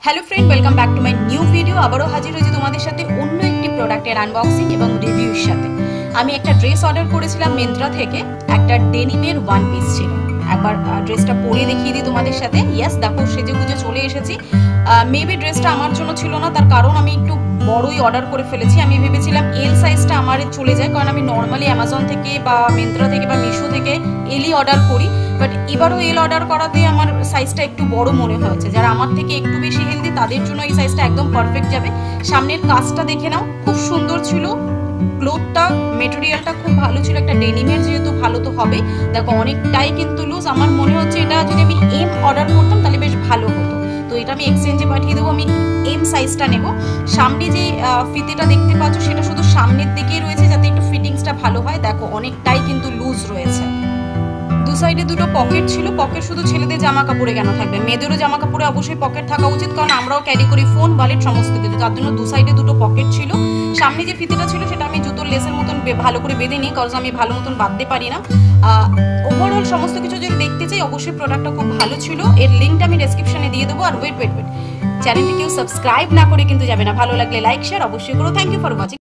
Hello friend, welcome back to my new video. আবারও হাজির হয়েছি তোমাদের সাথে অন্য একটি প্রোডাক্টের আনবক্সিং এবং রিভিউর সাথে। আমি একটা ড্রেস অর্ডার করেছিলাম মিন্ত্রা থেকে, একটা ডেনিমের ওয়ান পিস ছিল। একবার ড্রেসটা পরে দেখিয়ে দিই তোমাদের সাথে। ইয়েস, দেখো সেজে গুজে চলে এসেছি। মেবি ড্রেসটা আমার জন্য ছিল না, তার কারণ আমি একটু বড়ই অর্ডার করে ফেলেছি। আমি ভেবেছিলাম এল সাইজটা আমার চলে যায়, কারণ আমি নর্মালি অ্যামাজন থেকে বা মিন্ত্রা থেকে বা মিশো থেকে এলই অর্ডার করি। বাট এবারও এল অর্ডার করাতে আমার সাইজটা একটু বড় মনে হয়েছে। যারা আমার থেকে একটু বেশি হেলদি তাদের জন্য এই সাইজটা একদম পারফেক্ট যাবে। সামনের কাজটা দেখে নাও, খুব সুন্দর ছিল। ক্লোথটা, মেটেরিয়ালটা খুব ভালো ছিল। একটা ডেনিমের যেহেতু ভালো তো হবে। দেখো অনেকটাই কিন্তু লুজ। আমার মনে হচ্ছে এটা যদি আমি এম অর্ডার করতাম তাহলে বেশ ভালো হতো। তো এটা আমি এক্সচেঞ্জে পাঠিয়ে দেবো। আমি এম সাইজটা নেব। সামনে যে ফিতেটা দেখতে পাচ্ছ সেটা শুধু সামনের দিকেই রয়েছে, যাতে একটু ফিটিংসটা ভালো হয়। দেখো অনেকটাই কিন্তু লুজ রয়েছে। দু সাইডে দুটো পকেট ছিল। পকেট শুধু ছেলেদের জামা কাপড়ে কেন থাকবে, মেয়েদেরও জামা কাপড়ে অবশ্যই পকেট থাকা উচিত, কারণ আমরাও ক্যারি করি ফোন, ওয়ালেট সমস্ত কিছু। তার জন্য দু সাইডে দুটো পকেট ছিল। সামনে যে ফিতেটা ছিল সেটা আমি জুতোর লেসের মতন ভালো করে বেঁধে নিই, কারণ আমি ভালো মতন বাঁধতে পারি না। ওভারঅল সমস্ত কিছু যদি দেখতে চাই, অবশ্যই প্রোডাক্টটা খুব ভালো ছিল। এর লিঙ্কটা আমি ডেসক্রিপশনে দিয়ে দেবো। আর ওয়েট, চ্যানেলটি কেউ সাবস্ক্রাইব না করে কিন্তু যাবে না। ভালো লাগলে লাইক শেয়ার অবশ্যই করো। Thank you for watching.